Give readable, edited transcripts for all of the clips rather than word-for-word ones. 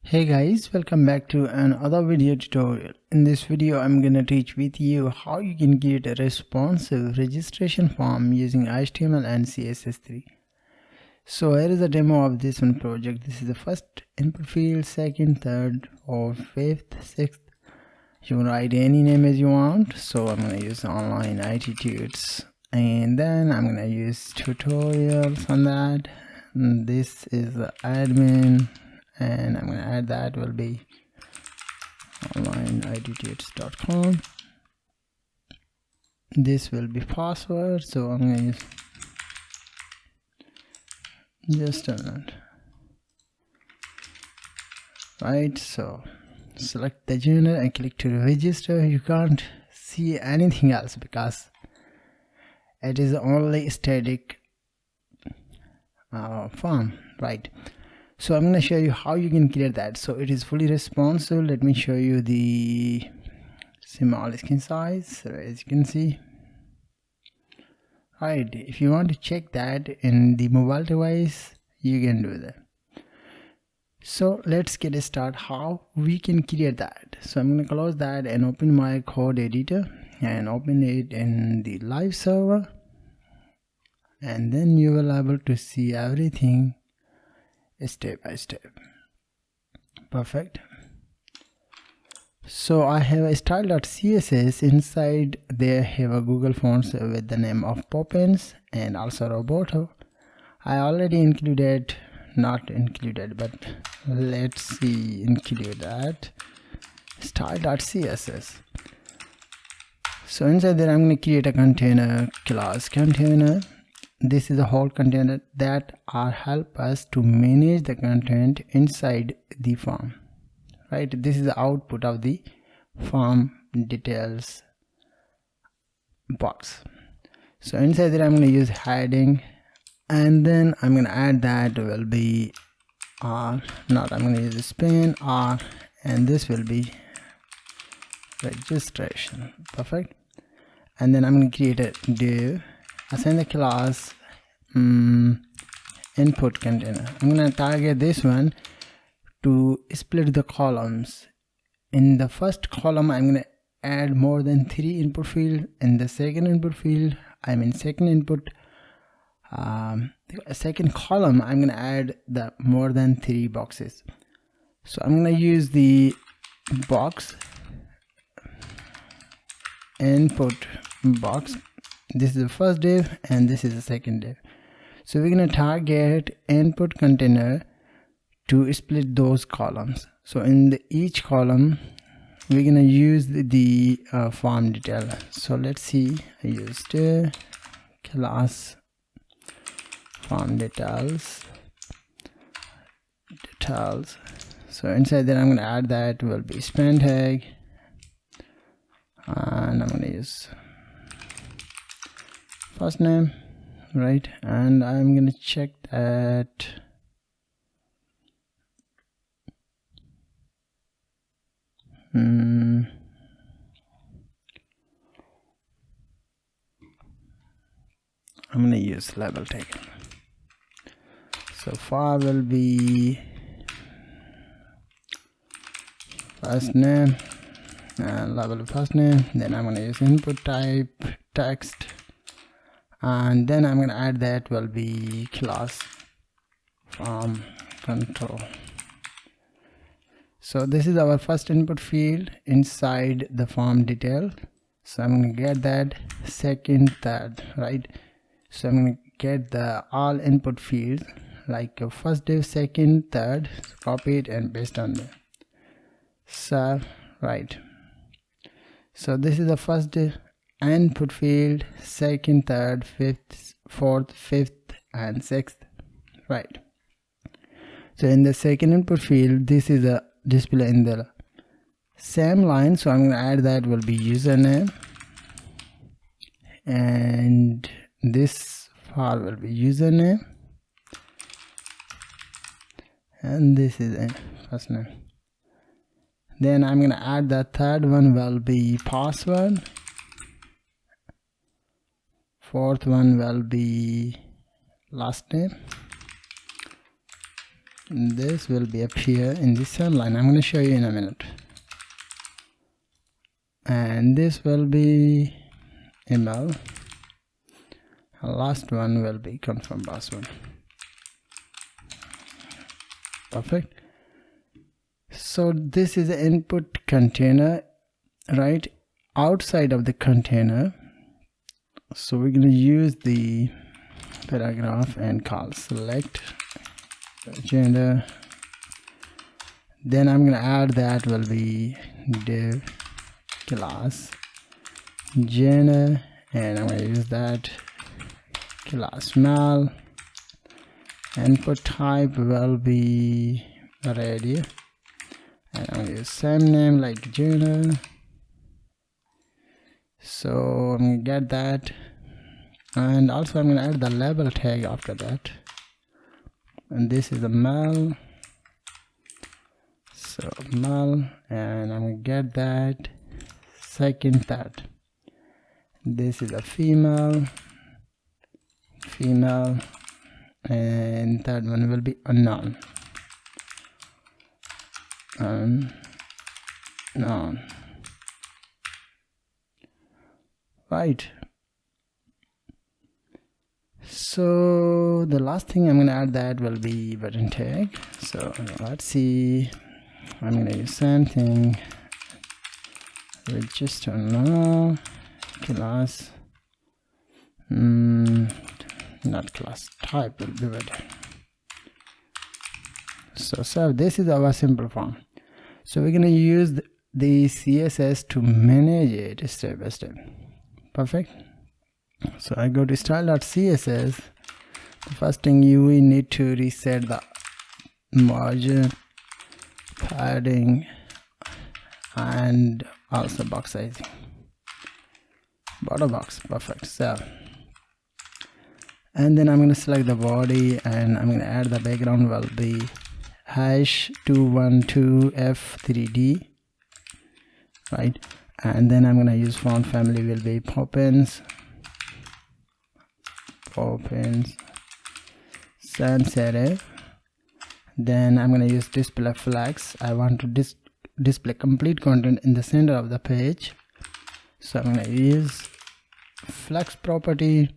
Hey guys, welcome back to another video tutorial. In this video I'm gonna teach with you how you can create a responsive registration form using HTML and CSS3. So here is a demo of this one project. This is the first input field, second, third, fourth, fifth, sixth. You can write any name as you want. So I'm gonna use OnlineITtuts and then I'm gonna use tutorials on that. And this is the admin, and I'm going to add that will be OnlineITtuts.com. This will be password, so I'm going to use just a minute. Right, so select the journal and click to register. You can't see anything else because it is only static form, right? So I'm going to show you how you can create that. So it is fully responsive. Let me show you the small screen size. So as you can see, right, if you want to check that in the mobile device, you can do that. So let's get started how we can create that. So I'm going to close that and open my code editor and open it in the live server, and then you will be able to see everything step by step. Perfect. So I have a style.css. Inside there have a Google Fonts with the name of Poppins and also Roboto. I already included, not included, but let's see, include that style.css. So inside there I'm going to create a container class container. This is a whole container that help us to manage the content inside the form, right? This is the output of the form details box. So inside there I'm going to use heading, and then I'm going to add that will be I'm going to use a span R, and this will be registration. Perfect. And then I'm going to create a div, assign the class input container. I'm going to target this one to split the columns. In the first column I'm going to add more than 3 input fields. In the second input field, second column, I'm going to add the more than 3 boxes. So I'm going to use the box input box. This is the first div and this is the second div. So we're going to target input container to split those columns. So in each column we're going to use the form detail. So let's see, I used class form details. So inside there I'm going to add that will be span tag, and I'm going to use first name, right? And I'm going to check that I'm going to use label tag. So far will be first name and label first name. Then I'm going to use input type text, and then I'm going to add that will be class form control. So this is our first input field inside the form detail. So I'm going to get that second, third, right? So I'm going to get the all input fields like first div, second, third, copy it and paste on there. So right, so this is the first div input field, second, third, fifth, fourth, fifth and sixth, right? So in the second input field, this is a display in the same line, so I'm going to add that will be username, and this far will be username, and this is a first name. Then I'm going to add the third one will be password, fourth one will be last name, this will be appear in the same line. I'm going to show you in a minute. And this will be email. Last one will be confirm password. Perfect. So this is the input container, right? Outside of the container, so we're going to use the paragraph and call select gender. Then I'm going to add that will be div class gender, and I'm going to use that class male. Input type will be radio, and I'm going to use same name like gender. So I'm going to get that, and also I'm going to add the label tag after that, and this is a male, so male, and I'm going to get that second that. This is a female, and that one will be unknown. Right. So the last thing I'm going to add that will be button tag. So let's see. I'm going to use something register now class, not class, type will be better. So this is our simple form. So we're going to use the CSS to manage it step by step. Perfect. So I go to style.css. The first thing we need to reset the margin, padding, and also box sizing. Border box, perfect. So, and then I'm going to select the body, and I'm going to add the background will be #212f3d, right? And then I'm going to use font family will be Poppins, sans serif. Then I'm going to use display flex. I want to display complete content in the center of the page, so I'm going to use flex property,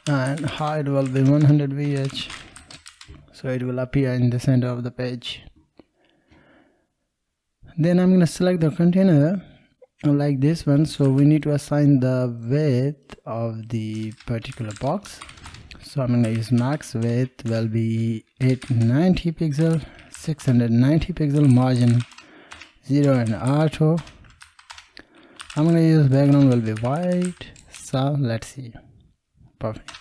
and height will be 100 VH, so it will appear in the center of the page. Then I'm going to select the container like this one, so we need to assign the width of the particular box. So I'm going to use max width will be 890 pixel, 690 pixel, margin 0 and auto. I'm going to use background will be white. So let's see. Perfect.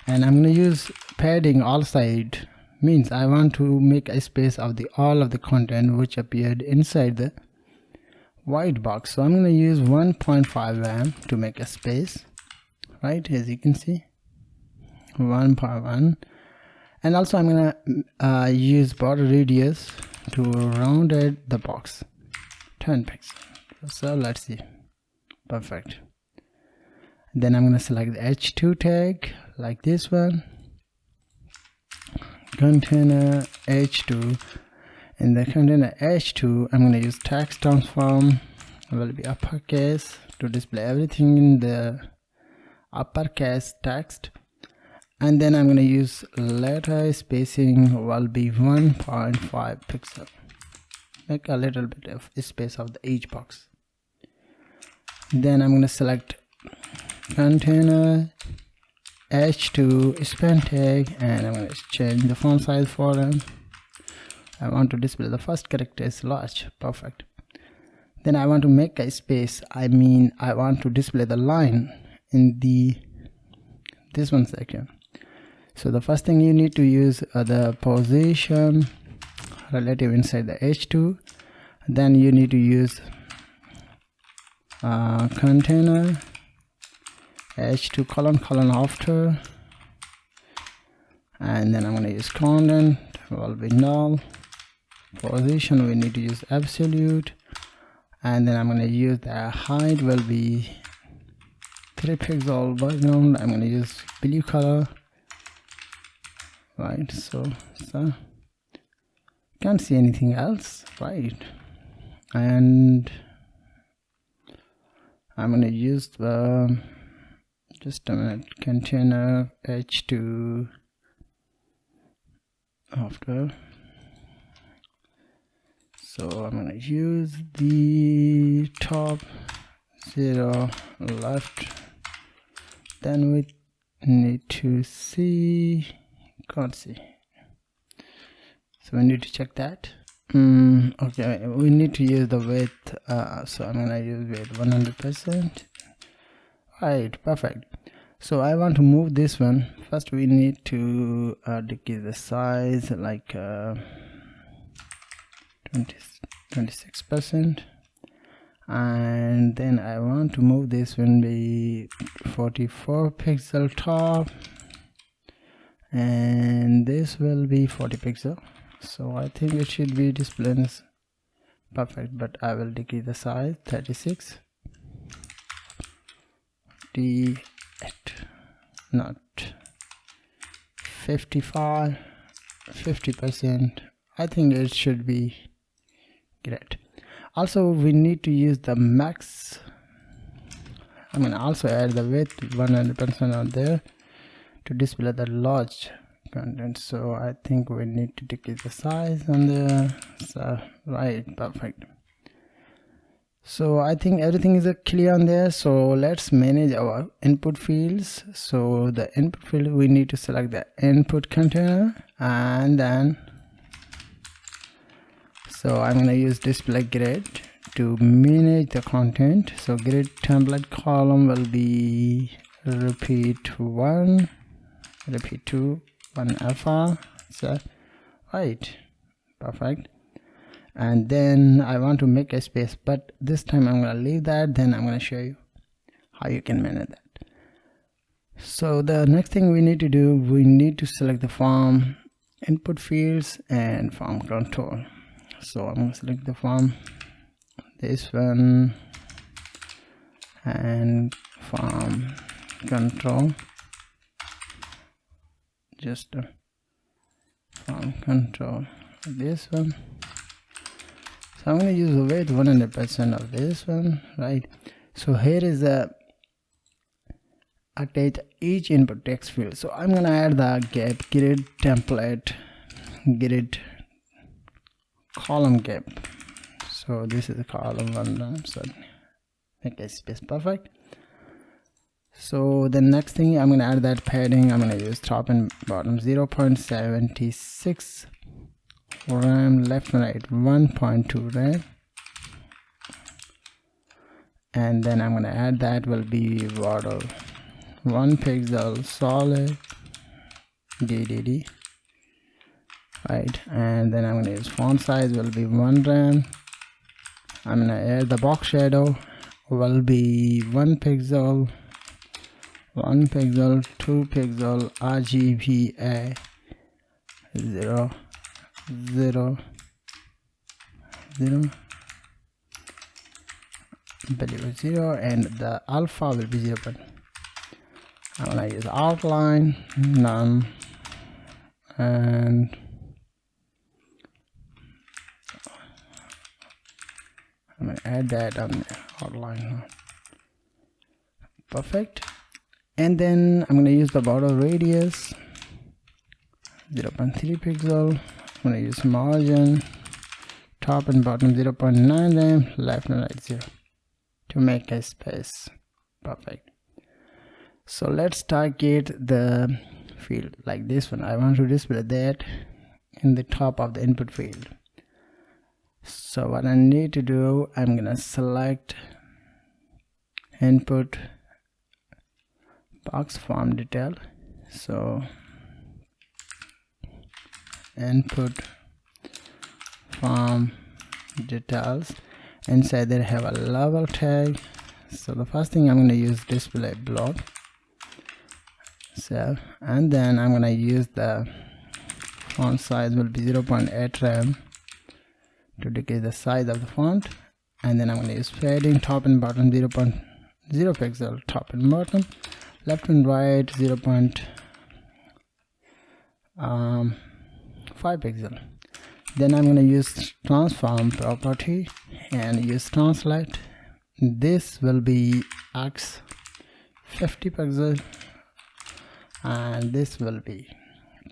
And I'm going to use padding all side, means I want to make a space of the all of the content which appeared inside the white box. So I'm going to use 1.5 m to make a space, right? As you can see, 1.1. And also I'm going to use border radius to round it the box 10 pixels. So let's see. Perfect. Then I'm going to select the h2 tag like this one, container h2. In the container h2 I'm going to use text transform will be uppercase to display everything in the uppercase text. And then I'm going to use letter spacing will be 1.5 pixel, make a little bit of space of the each box. Then I'm going to select container h2 span tag, and I'm going to change the font size for them. I want to display the first character is large. Perfect. Then I want to make a space, I want to display the line in this one section. So the first thing you need to use the position relative inside the h2. Then you need to use container h2 colon after, and then I'm going to use content will be null. Position we need to use absolute, and then I'm going to use the height will be 3 pixel background. I'm going to use blue color, right? So can't see anything else, right? And I'm gonna use the just a minute container h2 after. So I'm gonna use the top 0 left, then we need to see, can't see, so we need to check that. Okay, we need to use the width, so I'm gonna use width 100%. Right, perfect. So I want to move this one. First we need to decrease the size like 26%, and then I want to move this one be 44 pixel top, and this will be 40 pixel. So I think it should be displaying perfect, but I will decrease the size 36 not 55 50%. I think it should be great. Also we need to use the max. I'm gonna also add the width 100% out there to display the large content. So I think we need to decrease the size on there. So right, perfect. So I think everything is clear on there. So let's manage our input fields. So the input field, we need to select the input container, and then so I'm going to use display grid to manage the content. So grid template column will be repeat 1, repeat 2, 1 alpha. So right, perfect. And then I want to make a space, but this time I'm going to leave that. Then I'm going to show you how you can manage that. So the next thing we need to do, we need to select the form input fields and form control. So I'm going to select the form, this one, and form control, just form control, this one. So I'm going to use the weight 100% of this one, right? So here is a attach each input text field. So I'm going to add the gap grid template grid column gap. So this is the column 1, so make a space, perfect. So the next thing, I'm going to add that padding. I'm going to use top and bottom 0.76 RAM, left and right 1.2 RAM, and then I'm going to add that will be border 1 pixel solid DDD, right? And then I'm going to use font size will be 1 RAM. I'm going to add the box shadow will be 1 pixel, 2 pixel RGBA 0 0 0 value 0, and the alpha will be 0. I'm gonna use outline none, and I'm gonna add that on the outline, perfect. And then I'm gonna use the border radius 0.3 pixel. I'm gonna use margin top and bottom 0.9 RAM, left and right 0 to make a space, perfect. So let's target the field like this one. I want to display that in the top of the input field. So what I need to do, I'm gonna select input box form detail. So input form details, inside there have a label tag. So the first thing I'm going to use display block, so, and then I'm going to use the font size will be 0.8 RAM to decrease the size of the font, and then I'm going to use padding top and bottom 0.0 pixel top and bottom, left and right 5 pixel. Then I'm going to use transform property and use translate. This will be x 50 pixel and this will be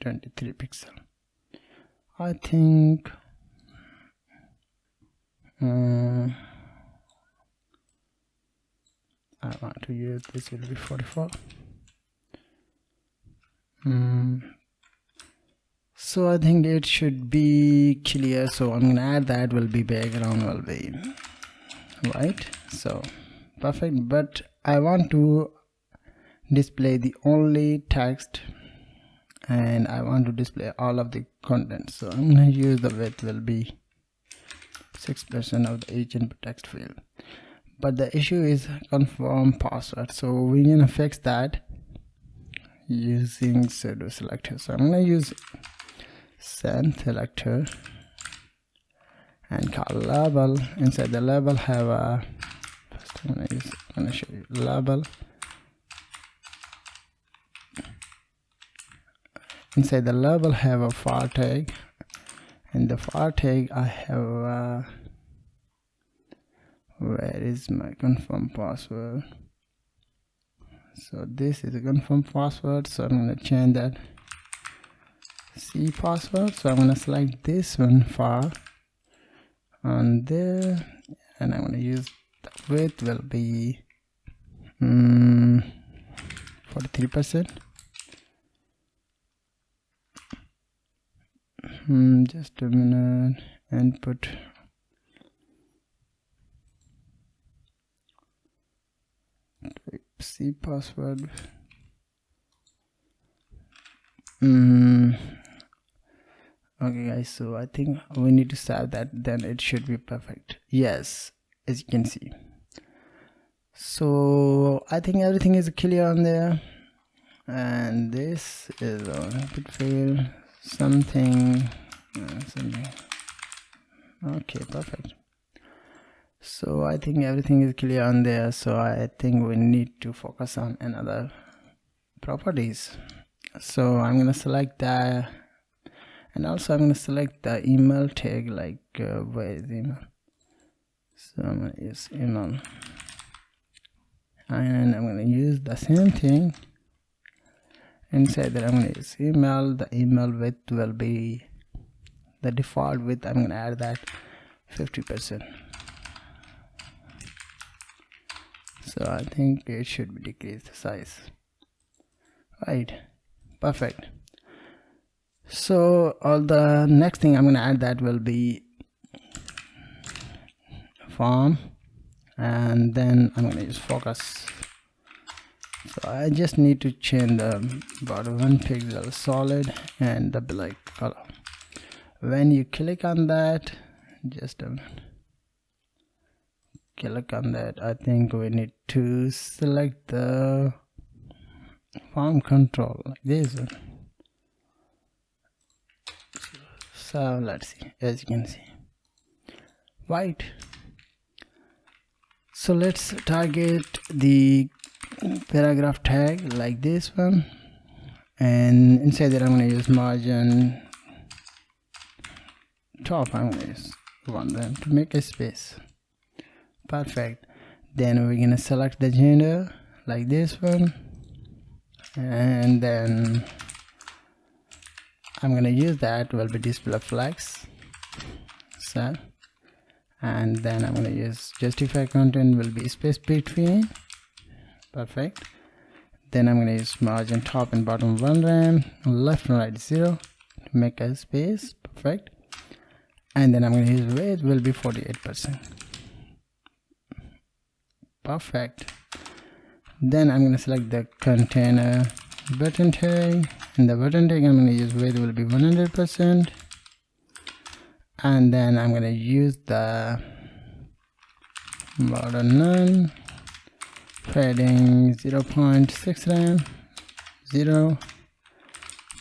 23 pixel. I think I want to use this will be 44. So I think it should be clear, so I'm gonna add that will be background will be white. So perfect, but I want to display the only text and I want to display all of the content, so I'm gonna use the width will be 6% of the each input text field. But the issue is confirm password, so we're gonna fix that using pseudo selector. So I'm gonna use send selector and call label. Inside the label have a first I'm gonna show you label. Inside the label have a var tag, and the var tag I have a, where is my confirm password? So this is a confirm password, so I'm gonna change that C password. So I'm gonna select this one var on there, and I'm gonna use the width will be 43%. Just a minute. Input C password. Okay guys, so I think we need to save that, then it should be perfect. Yes, as you can see. So I think everything is clear on there, and this is on input field something. Okay, perfect. So I think everything is clear on there, so I think we need to focus on another properties. So I'm gonna select that, and also I'm gonna select the email tag, like where is email? So I'm gonna use email, and I'm gonna use the same thing. Inside that I'm gonna use email. The email width will be the default width. I'm gonna add that 50%. So I think it should be decreased the size. Right, perfect. So all the next thing I'm gonna add that will be form, and then I'm gonna use focus. So I just need to change the about 1 pixel solid and the black color. When you click on that, just a minute, click on that, I think we need to select the form control like this one. So let's see, as you can see, white. So let's target the paragraph tag like this one, and inside that I'm going to use margin top. I'm going to use one then to make a space. Perfect. Then we're going to select the gender like this one, and then I'm going to use that will be display flex. So, and then I'm going to use justify content will be space between. Perfect. Then I'm going to use margin top and bottom 1 rem, left and right 0 to make a space. Perfect. And then I'm going to use width will be 48%. Perfect. Then I'm going to select the container button tag, and the button tag I'm going to use width will be 100%, and then I'm going to use the border none, padding 0.6 rem, 0,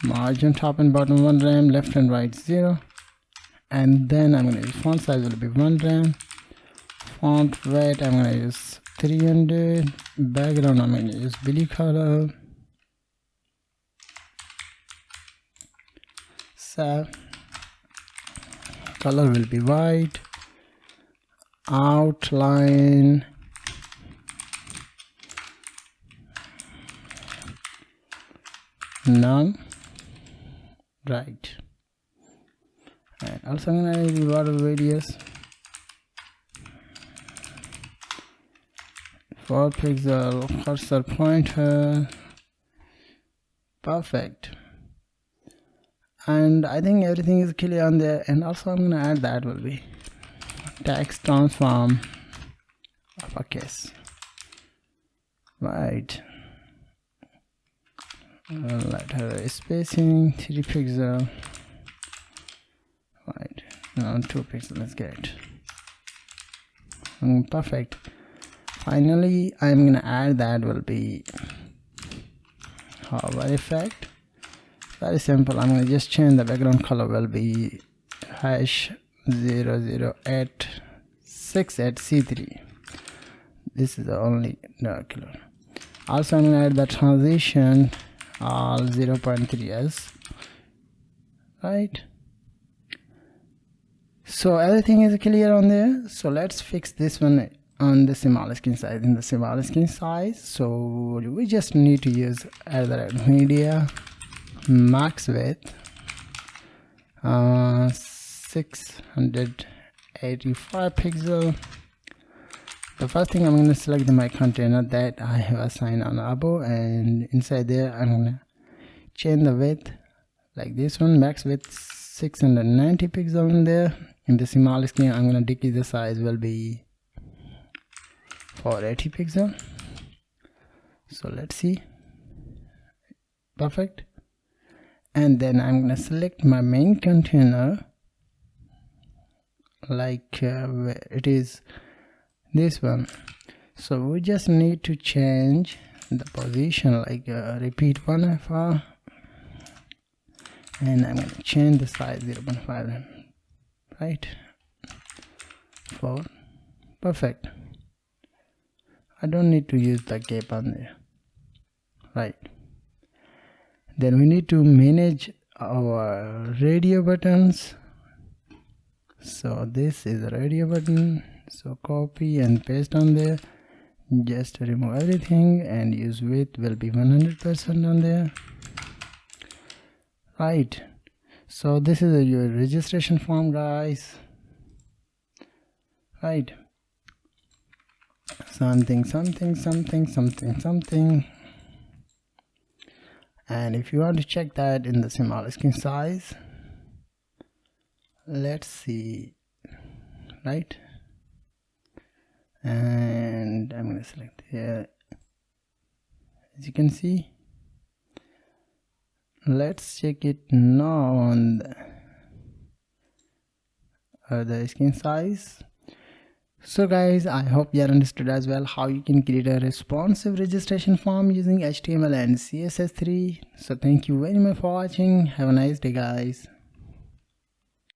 margin top and bottom 1 rem, left and right 0, and then I'm going to use font size will be 1 rem, font weight I'm going to use 300, background I'm going to use blue color, accept. Color will be white. Outline none. Right. And also I'm gonna add the border radius 4 pixel, cursor pointer. Perfect. And I think everything is clear on there. And also I'm gonna add that will be text transform uppercase. Right. Letter spacing 3 pixel. Right. Now 2 pixel. Let's get it. Perfect. Finally, I'm gonna add that will be hover effect. Very simple. I'm gonna just change the background color will be #00868C3. This is the only dark color. Also I'm gonna add the transition all 0.3s. Right. So everything is clear on there. So let's fix this one on the small screen size. In the small screen size, so we just need to use either media max width 685 pixel. The first thing I'm going to select my container that I have assigned on above, and inside there I'm going to change the width like this one, max width 690 pixel in there. In the small screen I'm going to decrease the size will be 480 pixel. So let's see. Perfect. And then I'm gonna select my main container like where it is this one. So we just need to change the position like repeat 1FR, and I'm gonna change the size 0.5, right? 4. Perfect. I don't need to use the gap on there. Right. Then we need to manage our radio buttons. So this is a radio button. So copy and paste on there. Just remove everything and use width will be 100% on there. Right. So this is your registration form, guys. Right. Something. And if you want to check that in the small screen size, let's see. Right. And I'm going to select here. As you can see, let's check it now on the screen size. So guys, I hope you understood as well how you can create a responsive registration form using HTML and CSS3. So thank you very much for watching. Have a nice day, guys.